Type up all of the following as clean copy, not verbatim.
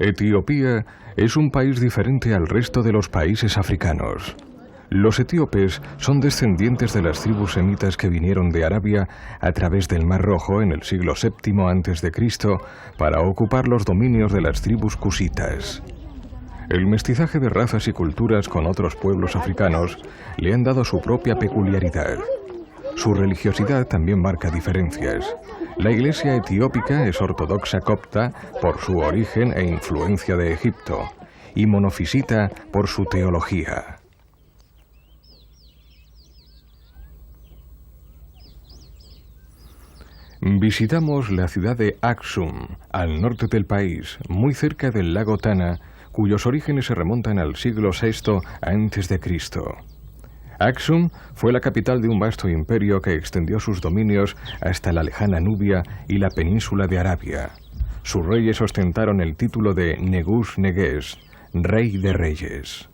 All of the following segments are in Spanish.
Etiopía es un país diferente al resto de los países africanos. Los etíopes son descendientes de las tribus semitas que vinieron de Arabia a través del Mar Rojo en el siglo VII a.C. para ocupar los dominios de las tribus cusitas. El mestizaje de razas y culturas con otros pueblos africanos le han dado su propia peculiaridad. Su religiosidad también marca diferencias. La iglesia etiópica es ortodoxa copta por su origen e influencia de Egipto, y monofisita por su teología. Visitamos la ciudad de Aksum, al norte del país, muy cerca del lago Tana, cuyos orígenes se remontan al siglo VI a.C. Aksum fue la capital de un vasto imperio que extendió sus dominios hasta la lejana Nubia y la península de Arabia. Sus reyes ostentaron el título de Negus-Neges, rey de reyes.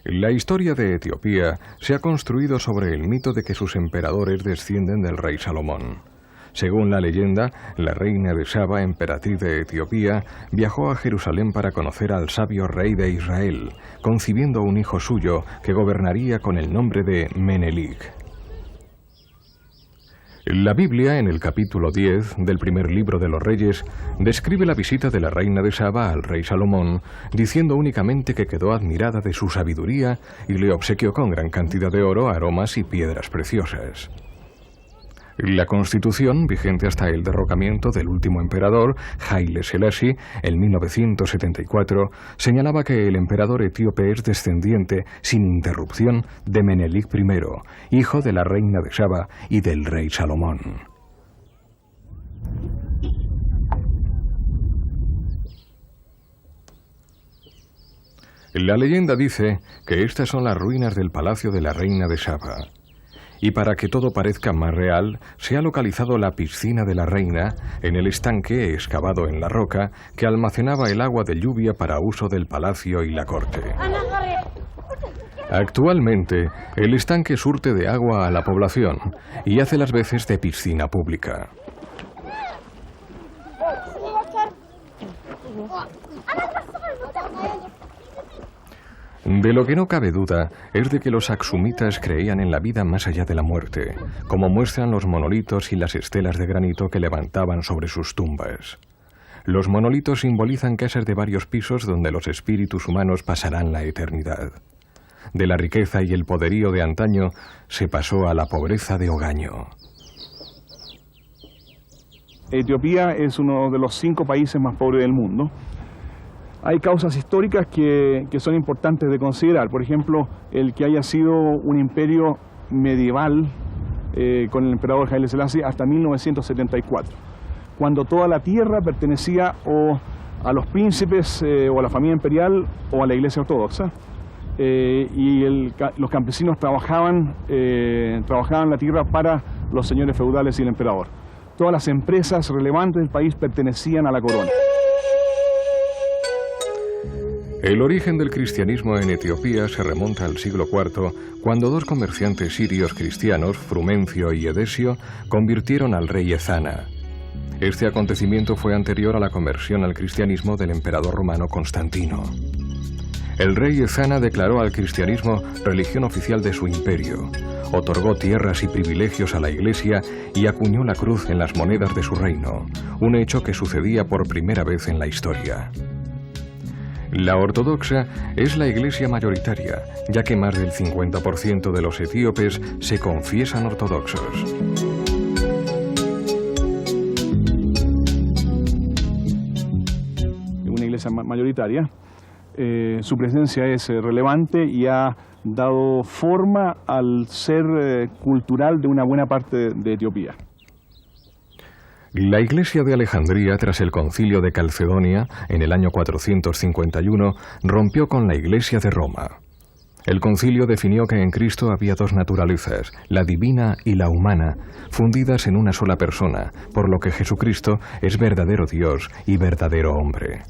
La historia de Etiopía se ha construido sobre el mito de que sus emperadores descienden del rey Salomón. Según la leyenda, la reina de Saba, emperatriz de Etiopía, viajó a Jerusalén para conocer al sabio rey de Israel, concibiendo un hijo suyo que gobernaría con el nombre de Menelik. La Biblia, en el capítulo 10 del primer libro de los Reyes, describe la visita de la reina de Saba al rey Salomón, diciendo únicamente que quedó admirada de su sabiduría y le obsequió con gran cantidad de oro, aromas y piedras preciosas. La Constitución, vigente hasta el derrocamiento del último emperador, Haile Selassie, en 1974, señalaba que el emperador etíope es descendiente, sin interrupción, de Menelik I, hijo de la reina de Saba y del rey Salomón. La leyenda dice que estas son las ruinas del palacio de la reina de Saba. Y para que todo parezca más real, se ha localizado la piscina de la reina en el estanque excavado en la roca que almacenaba el agua de lluvia para uso del palacio y la corte. Actualmente, el estanque surte de agua a la población y hace las veces de piscina pública. De lo que no cabe duda es de que los aksumitas creían en la vida más allá de la muerte, como muestran los monolitos y las estelas de granito que levantaban sobre sus tumbas. Los monolitos simbolizan casas de varios pisos donde los espíritus humanos pasarán la eternidad. De la riqueza y el poderío de antaño se pasó a la pobreza de hogaño. Etiopía es uno de los 5 países más pobres del mundo. Hay causas históricas que son importantes de considerar. Por ejemplo, el que haya sido un imperio medieval con el emperador Haile Selassie hasta 1974, cuando toda la tierra pertenecía o a los príncipes o a la familia imperial o a la iglesia ortodoxa. Los campesinos trabajaban la tierra para los señores feudales y el emperador. Todas las empresas relevantes del país pertenecían a la corona. El origen del cristianismo en Etiopía se remonta al siglo IV, cuando 2 comerciantes sirios cristianos, Frumencio y Edesio, convirtieron al rey Ezana. Este acontecimiento fue anterior a la conversión al cristianismo del emperador romano Constantino. El rey Ezana declaró al cristianismo religión oficial de su imperio, otorgó tierras y privilegios a la iglesia y acuñó la cruz en las monedas de su reino, un hecho que sucedía por primera vez en la historia. La ortodoxa es la iglesia mayoritaria, ya que más del 50% de los etíopes se confiesan ortodoxos. Una iglesia mayoritaria, su presencia es relevante y ha dado forma al ser cultural de una buena parte de Etiopía. La Iglesia de Alejandría, tras el Concilio de Calcedonia, en el año 451, rompió con la Iglesia de Roma. El concilio definió que en Cristo había 2 naturalezas, la divina y la humana, fundidas en una sola persona, por lo que Jesucristo es verdadero Dios y verdadero hombre.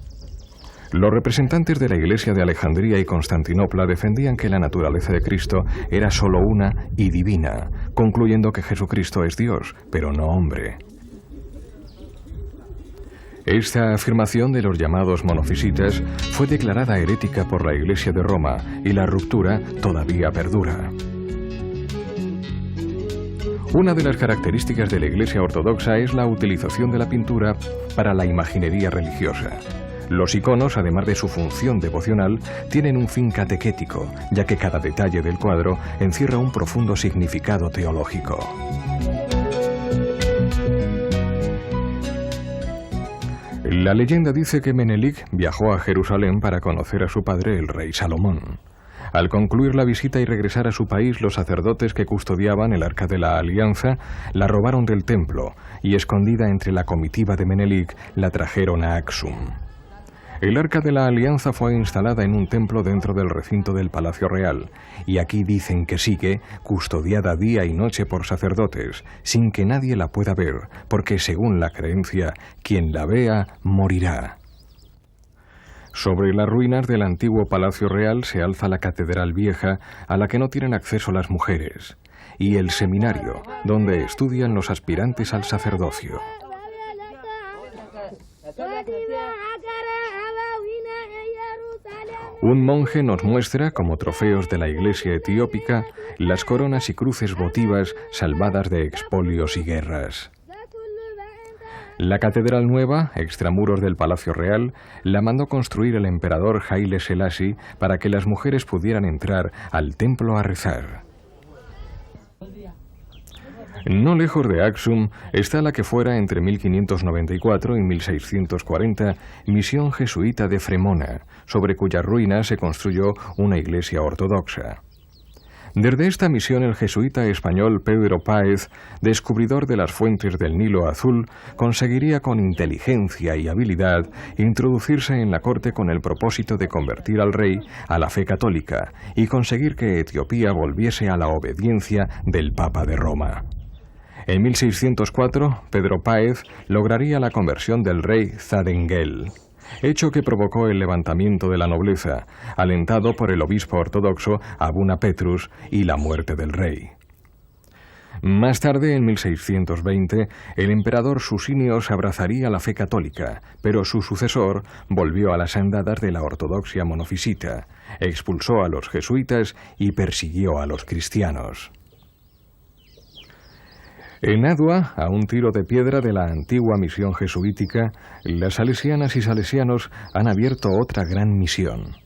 Los representantes de la Iglesia de Alejandría y Constantinopla defendían que la naturaleza de Cristo era solo una y divina, concluyendo que Jesucristo es Dios, pero no hombre. Esta afirmación de los llamados monofisitas fue declarada herética por la Iglesia de Roma y la ruptura todavía perdura. Una de las características de la Iglesia ortodoxa es la utilización de la pintura para la imaginería religiosa. Los iconos, además de su función devocional, tienen un fin catequético, ya que cada detalle del cuadro encierra un profundo significado teológico. La leyenda dice que Menelik viajó a Jerusalén para conocer a su padre, el rey Salomón. Al concluir la visita y regresar a su país, los sacerdotes que custodiaban el Arca de la Alianza la robaron del templo y, escondida entre la comitiva de Menelik, la trajeron a Aksum. El Arca de la Alianza fue instalada en un templo dentro del recinto del Palacio Real, y aquí dicen que sigue, custodiada día y noche por sacerdotes, sin que nadie la pueda ver, porque según la creencia, quien la vea morirá. Sobre las ruinas del antiguo Palacio Real se alza la Catedral Vieja, a la que no tienen acceso las mujeres, y el seminario, donde estudian los aspirantes al sacerdocio. Un monje nos muestra, como trofeos de la iglesia etiópica, las coronas y cruces votivas salvadas de expolios y guerras. La catedral nueva, extramuros del Palacio Real, la mandó construir el emperador Haile Selassie para que las mujeres pudieran entrar al templo a rezar. No lejos de Aksum está la que fuera entre 1594 y 1640 misión jesuita de Fremona, sobre cuyas ruinas se construyó una iglesia ortodoxa. Desde esta misión el jesuita español Pedro Páez, descubridor de las fuentes del Nilo Azul, conseguiría con inteligencia y habilidad introducirse en la corte con el propósito de convertir al rey a la fe católica y conseguir que Etiopía volviese a la obediencia del Papa de Roma. En 1604, Pedro Páez lograría la conversión del rey Zadengel, hecho que provocó el levantamiento de la nobleza, alentado por el obispo ortodoxo Abuna Petrus, y la muerte del rey. Más tarde, en 1620, el emperador Susinios abrazaría la fe católica, pero su sucesor volvió a las andadas de la ortodoxia monofisita, expulsó a los jesuitas y persiguió a los cristianos. En Adua, a un tiro de piedra de la antigua misión jesuítica, las salesianas y salesianos han abierto otra gran misión.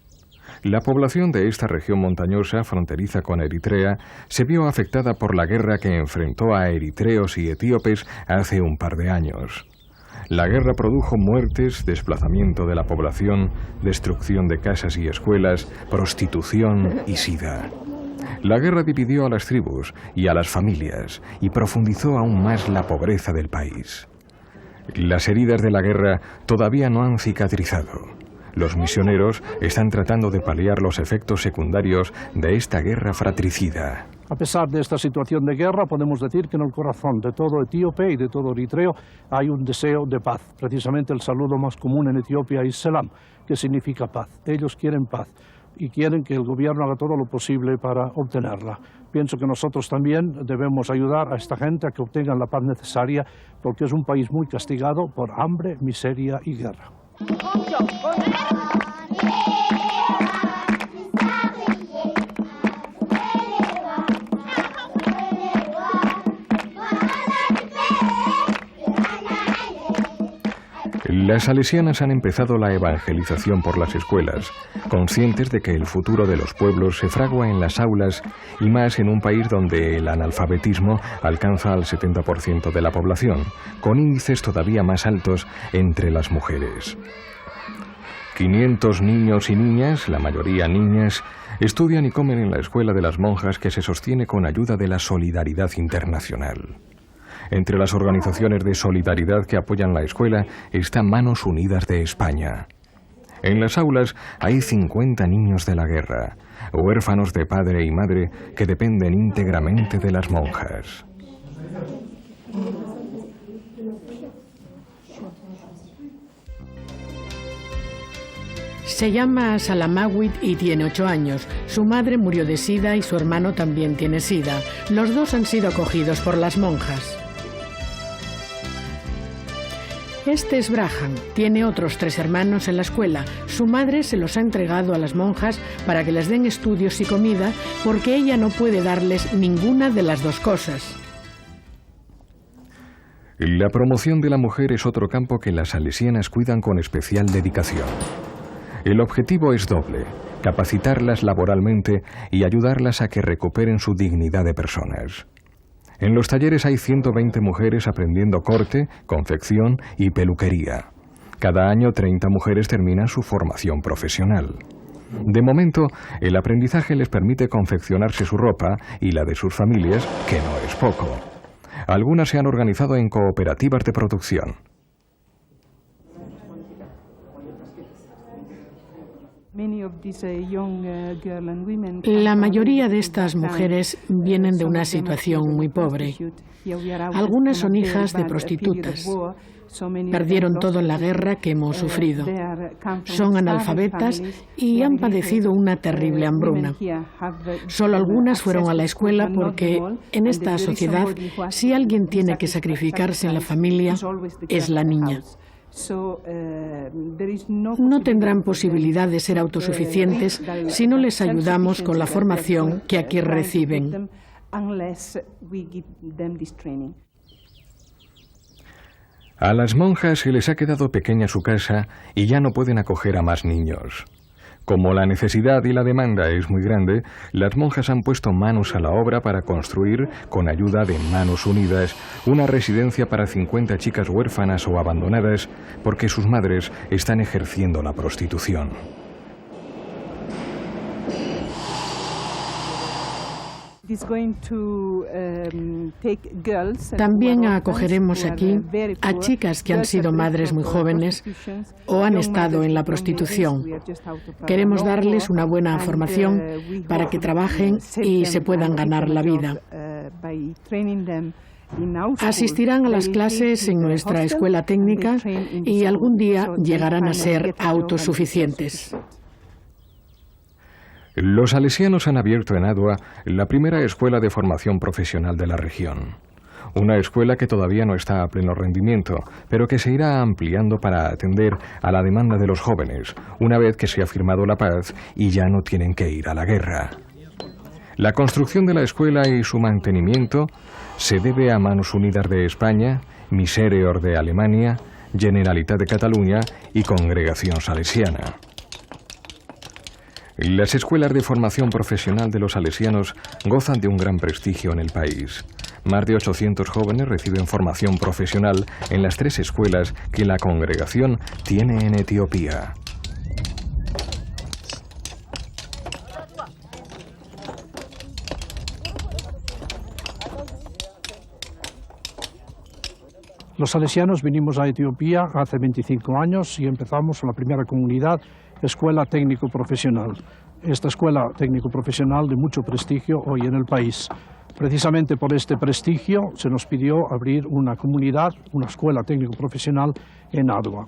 La población de esta región montañosa, fronteriza con Eritrea, se vio afectada por la guerra que enfrentó a eritreos y etíopes hace un par de años. La guerra produjo muertes, desplazamiento de la población, destrucción de casas y escuelas, prostitución y sida. La guerra dividió a las tribus y a las familias y profundizó aún más la pobreza del país. Las heridas de la guerra todavía no han cicatrizado. Los misioneros están tratando de paliar los efectos secundarios de esta guerra fratricida. A pesar de esta situación de guerra, podemos decir que en el corazón de todo etíope y de todo eritreo hay un deseo de paz. Precisamente el saludo más común en Etiopía es Selam, que significa paz. Ellos quieren paz y quieren que el gobierno haga todo lo posible para obtenerla. Pienso que nosotros también debemos ayudar a esta gente a que obtengan la paz necesaria, porque es un país muy castigado por hambre, miseria y guerra. Las salesianas han empezado la evangelización por las escuelas, conscientes de que el futuro de los pueblos se fragua en las aulas y más en un país donde el analfabetismo alcanza al 70% de la población, con índices todavía más altos entre las mujeres. 500 niños y niñas, la mayoría niñas, estudian y comen en la escuela de las monjas que se sostiene con ayuda de la solidaridad internacional. Entre las organizaciones de solidaridad que apoyan la escuela está Manos Unidas de España. En las aulas hay 50 niños de la guerra, huérfanos de padre y madre que dependen íntegramente de las monjas. Se llama Salamawit y tiene 8 años. Su madre murió de sida y su hermano también tiene sida. Los dos han sido acogidos por las monjas. Este es Braham. Tiene otros 3 hermanos en la escuela. Su madre se los ha entregado a las monjas para que les den estudios y comida, porque ella no puede darles ninguna de las 2 cosas. La promoción de la mujer es otro campo que las salesianas cuidan con especial dedicación. El objetivo es doble: capacitarlas laboralmente y ayudarlas a que recuperen su dignidad de personas. En los talleres hay 120 mujeres aprendiendo corte, confección y peluquería. Cada año 30 mujeres terminan su formación profesional. De momento, el aprendizaje les permite confeccionarse su ropa y la de sus familias, que no es poco. Algunas se han organizado en cooperativas de producción. La mayoría de estas mujeres vienen de una situación muy pobre. Algunas son hijas de prostitutas. Perdieron todo en la guerra que hemos sufrido. Son analfabetas y han padecido una terrible hambruna. Solo algunas fueron a la escuela porque en esta sociedad, si alguien tiene que sacrificarse en la familia, es la niña. No tendrán posibilidad de ser autosuficientes si no les ayudamos con la formación que aquí reciben. A las monjas se les ha quedado pequeña su casa y ya no pueden acoger a más niños. Como la necesidad y la demanda es muy grande, las monjas han puesto manos a la obra para construir, con ayuda de Manos Unidas, una residencia para 50 chicas huérfanas o abandonadas porque sus madres están ejerciendo la prostitución. También acogeremos aquí a chicas que han sido madres muy jóvenes o han estado en la prostitución. Queremos darles una buena formación para que trabajen y se puedan ganar la vida. Asistirán a las clases en nuestra escuela técnica y algún día llegarán a ser autosuficientes. Los salesianos han abierto en Adua la primera escuela de formación profesional de la región. Una escuela que todavía no está a pleno rendimiento, pero que se irá ampliando para atender a la demanda de los jóvenes, una vez que se ha firmado la paz y ya no tienen que ir a la guerra. La construcción de la escuela y su mantenimiento se debe a Manos Unidas de España, Misereor de Alemania, Generalitat de Cataluña y Congregación Salesiana. Las escuelas de formación profesional de los salesianos gozan de un gran prestigio en el país. Más de 800 jóvenes reciben formación profesional en las 3 escuelas que la congregación tiene en Etiopía. Los salesianos vinimos a Etiopía hace 25 años y empezamos la primera comunidad, Escuela Técnico Profesional. Esta escuela técnico profesional de mucho prestigio hoy en el país. Precisamente por este prestigio se nos pidió abrir una comunidad, una escuela técnico profesional en Adua.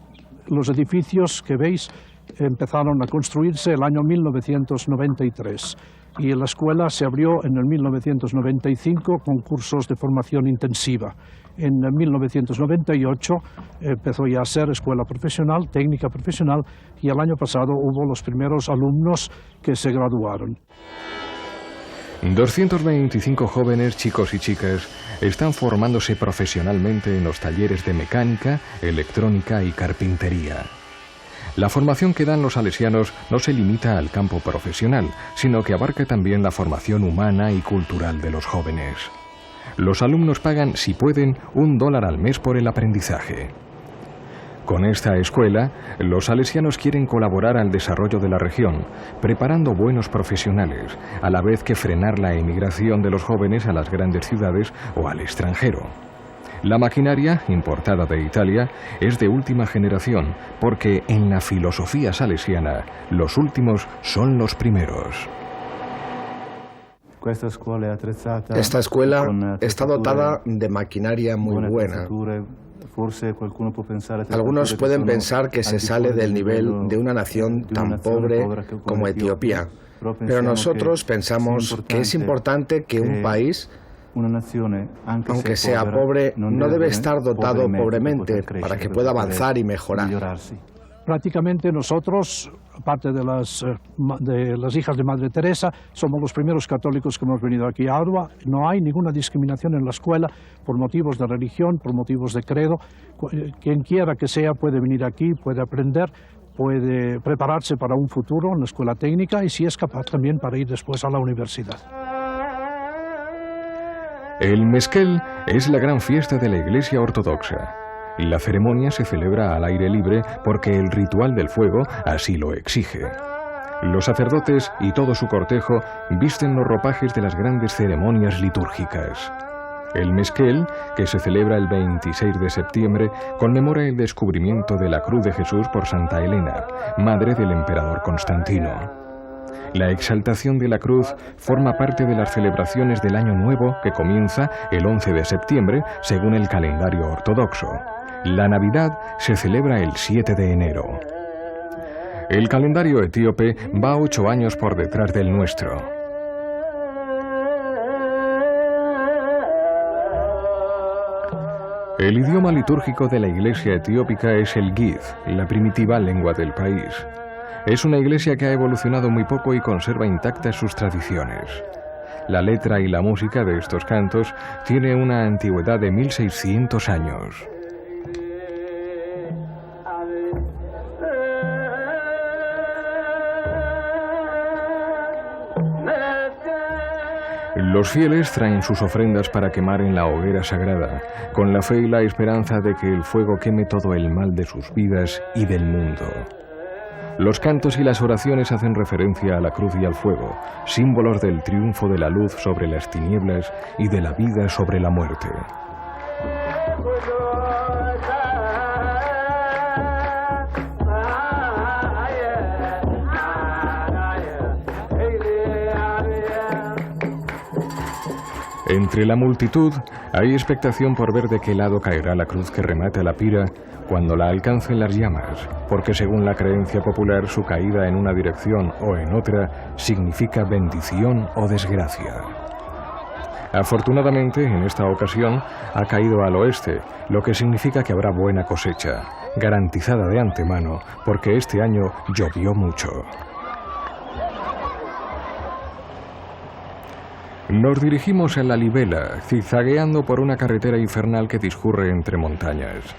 Los edificios que veis empezaron a construirse el año 1993 y la escuela se abrió en el 1995 con cursos de formación intensiva. En 1998 empezó ya a ser escuela profesional, técnica profesional, y el año pasado hubo los primeros alumnos que se graduaron. 225 jóvenes, chicos y chicas, están formándose profesionalmente en los talleres de mecánica, electrónica y carpintería. La formación que dan los salesianos no se limita al campo profesional, sino que abarca también la formación humana y cultural de los jóvenes. Los alumnos pagan, si pueden, $1 al mes por el aprendizaje. Con esta escuela, los salesianos quieren colaborar al desarrollo de la región, preparando buenos profesionales, a la vez que frenar la emigración de los jóvenes a las grandes ciudades o al extranjero. La maquinaria, importada de Italia, es de última generación, porque en la filosofía salesiana, los últimos son los primeros. Esta escuela está dotada de maquinaria muy buena. Algunos pueden pensar que se sale del nivel de una nación tan pobre como Etiopía, pero nosotros pensamos que es importante que un país aunque sea pobre, no debe estar dotado pobremente para que pueda avanzar y mejorar. Prácticamente nosotros, aparte de las hijas de Madre Teresa, somos los primeros católicos que hemos venido aquí a Adwa. No hay ninguna discriminación en la escuela por motivos de religión, por motivos de credo. Quien quiera que sea puede venir aquí, puede aprender, puede prepararse para un futuro en la escuela técnica y si es capaz también para ir después a la universidad. El Meskel es la gran fiesta de la Iglesia Ortodoxa. La ceremonia se celebra al aire libre porque el ritual del fuego así lo exige. Los sacerdotes y todo su cortejo visten los ropajes de las grandes ceremonias litúrgicas. El Meskel, que se celebra el 26 de septiembre, conmemora el descubrimiento de la cruz de Jesús por Santa Elena, madre del emperador Constantino. La exaltación de la cruz forma parte de las celebraciones del Año Nuevo que comienza el 11 de septiembre según el calendario ortodoxo. La Navidad se celebra el 7 de enero. El calendario etíope va 8 años por detrás del nuestro. El idioma litúrgico de la iglesia etiópica es el Gid, la primitiva lengua del país. Es una iglesia que ha evolucionado muy poco y conserva intactas sus tradiciones. La letra y la música de estos cantos tiene una antigüedad de 1600 años. Los fieles traen sus ofrendas para quemar en la hoguera sagrada, con la fe y la esperanza de que el fuego queme todo el mal de sus vidas y del mundo. Los cantos y las oraciones hacen referencia a la cruz y al fuego, símbolos del triunfo de la luz sobre las tinieblas y de la vida sobre la muerte. Entre la multitud hay expectación por ver de qué lado caerá la cruz que remata la pira cuando la alcancen las llamas, porque según la creencia popular su caída en una dirección o en otra significa bendición o desgracia. Afortunadamente, en esta ocasión ha caído al oeste, lo que significa que habrá buena cosecha, garantizada de antemano, porque este año llovió mucho. Nos dirigimos a Lalibela, zigzagueando por una carretera infernal que discurre entre montañas.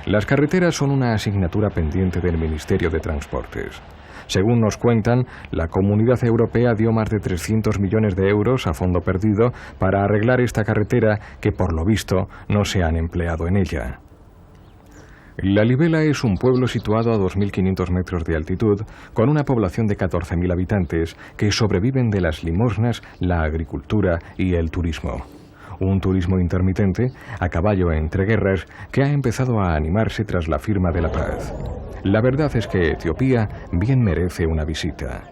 Las carreteras son una asignatura pendiente del Ministerio de Transportes. Según nos cuentan, la Comunidad Europea dio más de 300 millones de euros a fondo perdido para arreglar esta carretera que, por lo visto, no se han empleado en ella. Lalibela es un pueblo situado a 2.500 metros de altitud, con una población de 14.000 habitantes que sobreviven de las limosnas, la agricultura y el turismo. Un turismo intermitente, a caballo entre guerras, que ha empezado a animarse tras la firma de la paz. La verdad es que Etiopía bien merece una visita.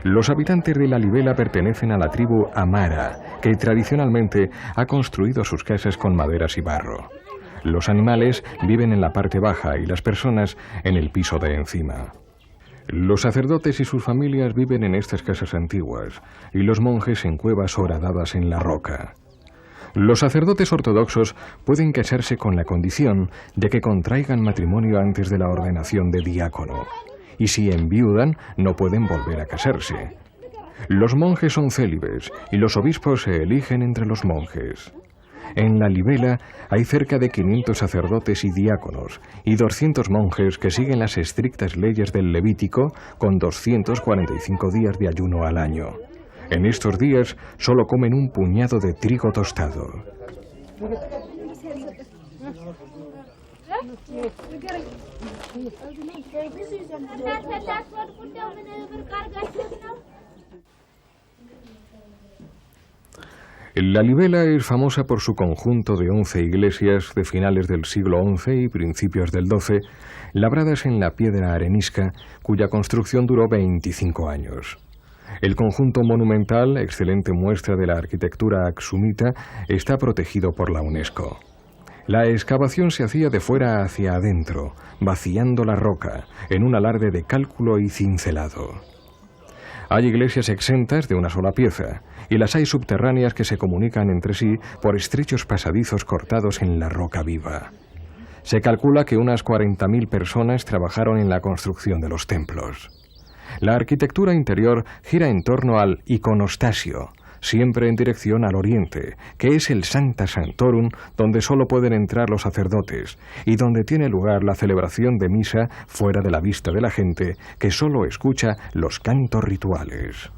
Los habitantes de Lalibela pertenecen a la tribu Amara, que tradicionalmente ha construido sus casas con maderas y barro. Los animales viven en la parte baja y las personas en el piso de encima. Los sacerdotes y sus familias viven en estas casas antiguas y los monjes en cuevas horadadas en la roca. Los sacerdotes ortodoxos pueden casarse con la condición de que contraigan matrimonio antes de la ordenación de diácono, y si enviudan no pueden volver a casarse. Los monjes son célibes y los obispos se eligen entre los monjes. En Lalibela hay cerca de 500 sacerdotes y diáconos y 200 monjes que siguen las estrictas leyes del Levítico con 245 días de ayuno al año. En estos días solo comen un puñado de trigo tostado. Lalibela es famosa por su conjunto de 11 iglesias de finales del siglo XI y principios del XII, labradas en la piedra arenisca, cuya construcción duró 25 años. El conjunto monumental, excelente muestra de la arquitectura aksumita, está protegido por la UNESCO. La excavación se hacía de fuera hacia adentro, vaciando la roca, en un alarde de cálculo y cincelado. Hay iglesias exentas de una sola pieza, y las hay subterráneas que se comunican entre sí por estrechos pasadizos cortados en la roca viva. Se calcula que unas 40.000 personas trabajaron en la construcción de los templos. La arquitectura interior gira en torno al iconostasio, siempre en dirección al oriente, que es el Sancta Sanctorum, donde solo pueden entrar los sacerdotes y donde tiene lugar la celebración de misa fuera de la vista de la gente, que solo escucha los cantos rituales.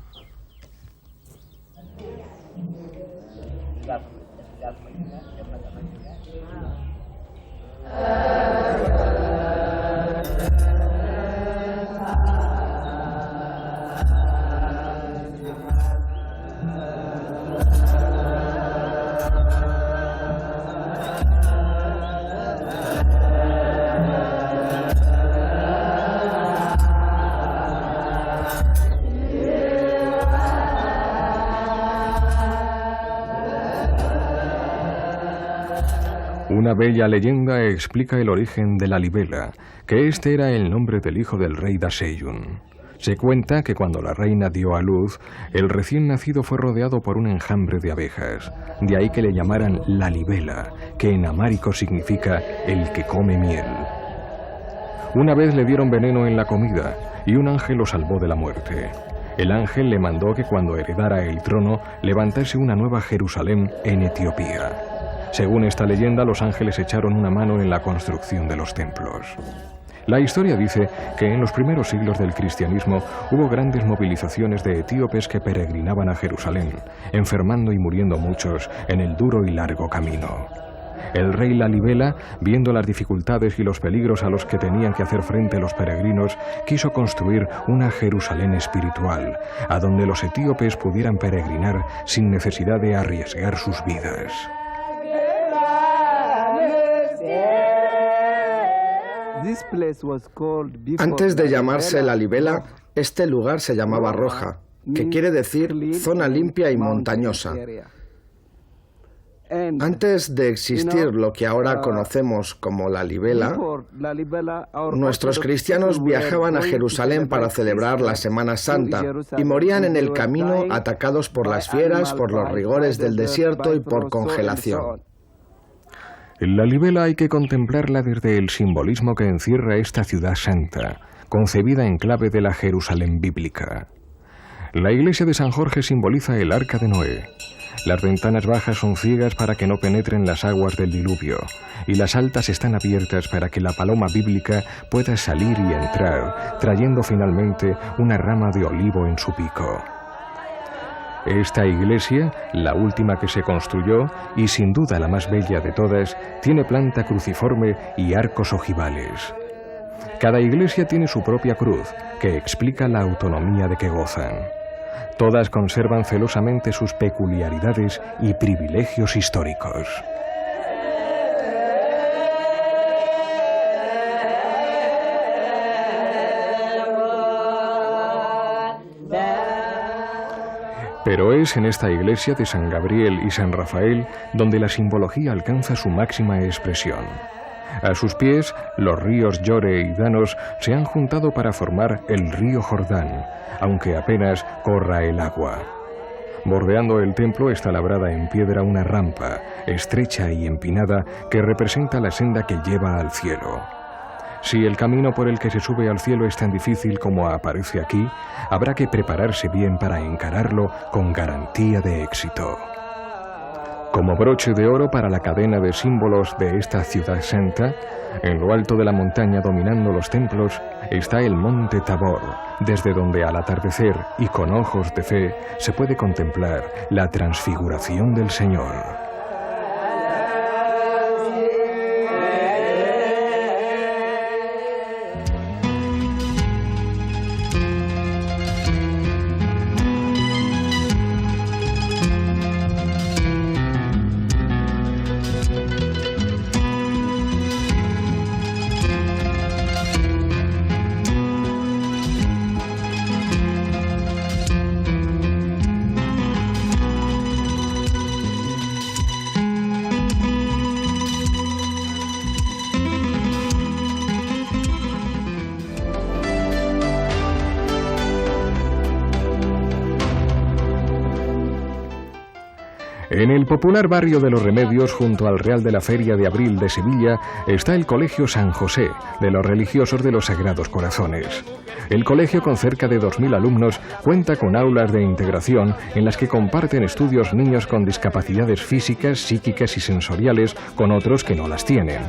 Una bella leyenda explica el origen de la libela, que este era el nombre del hijo del rey Daseyun. Se cuenta que cuando la reina dio a luz, el recién nacido fue rodeado por un enjambre de abejas, de ahí que le llamaran la libela, que en amárico significa el que come miel. Una vez le dieron veneno en la comida y un ángel lo salvó de la muerte. El ángel le mandó que cuando heredara el trono levantase una nueva Jerusalén en Etiopía. Según esta leyenda, los ángeles echaron una mano en la construcción de los templos. La historia dice que en los primeros siglos del cristianismo hubo grandes movilizaciones de etíopes que peregrinaban a Jerusalén, enfermando y muriendo muchos en el duro y largo camino. El rey Lalibela, viendo las dificultades y los peligros a los que tenían que hacer frente los peregrinos, quiso construir una Jerusalén espiritual, a donde los etíopes pudieran peregrinar sin necesidad de arriesgar sus vidas. Antes de llamarse Lalibela, este lugar se llamaba Roja, que quiere decir zona limpia y montañosa. Antes de existir lo que ahora conocemos como Lalibela, nuestros cristianos viajaban a Jerusalén para celebrar la Semana Santa y morían en el camino atacados por las fieras, por los rigores del desierto y por congelación. La libela hay que contemplarla desde el simbolismo que encierra esta ciudad santa, concebida en clave de la Jerusalén bíblica. La iglesia de San Jorge simboliza el arca de Noé. Las ventanas bajas son ciegas para que no penetren las aguas del diluvio, y las altas están abiertas para que la paloma bíblica pueda salir y entrar, trayendo finalmente una rama de olivo en su pico. Esta iglesia, la última que se construyó y sin duda la más bella de todas, tiene planta cruciforme y arcos ojivales. Cada iglesia tiene su propia cruz, que explica la autonomía de que gozan. Todas conservan celosamente sus peculiaridades y privilegios históricos. Pero es en esta iglesia de San Gabriel y San Rafael donde la simbología alcanza su máxima expresión. A sus pies, los ríos Yore y Danos se han juntado para formar el río Jordán, aunque apenas corra el agua. Bordeando el templo está labrada en piedra una rampa, estrecha y empinada, que representa la senda que lleva al cielo. Si el camino por el que se sube al cielo es tan difícil como aparece aquí, habrá que prepararse bien para encararlo con garantía de éxito. Como broche de oro para la cadena de símbolos de esta ciudad santa, en lo alto de la montaña dominando los templos está el monte Tabor, desde donde al atardecer y con ojos de fe se puede contemplar la transfiguración del Señor. En el popular barrio de Los Remedios, junto al Real de la Feria de Abril de Sevilla, está el Colegio San José, de los religiosos de los Sagrados Corazones. El colegio, con cerca de 2.000 alumnos, cuenta con aulas de integración en las que comparten estudios niños con discapacidades físicas, psíquicas y sensoriales con otros que no las tienen.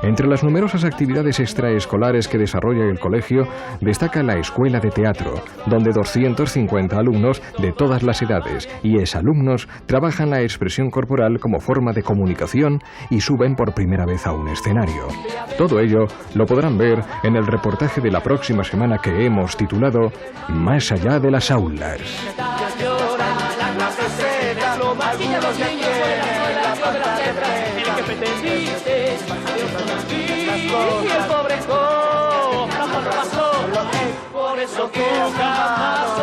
Entre las numerosas actividades extraescolares que desarrolla el colegio, destaca la Escuela de Teatro, donde 250 alumnos de todas las edades y exalumnos trabajan la expresión corporal como forma de comunicación y suben por primera vez a un escenario. Todo ello lo podrán ver en el reportaje de la próxima semana que hemos titulado Más allá de las aulas. Y el pobre pasó, por eso que jamás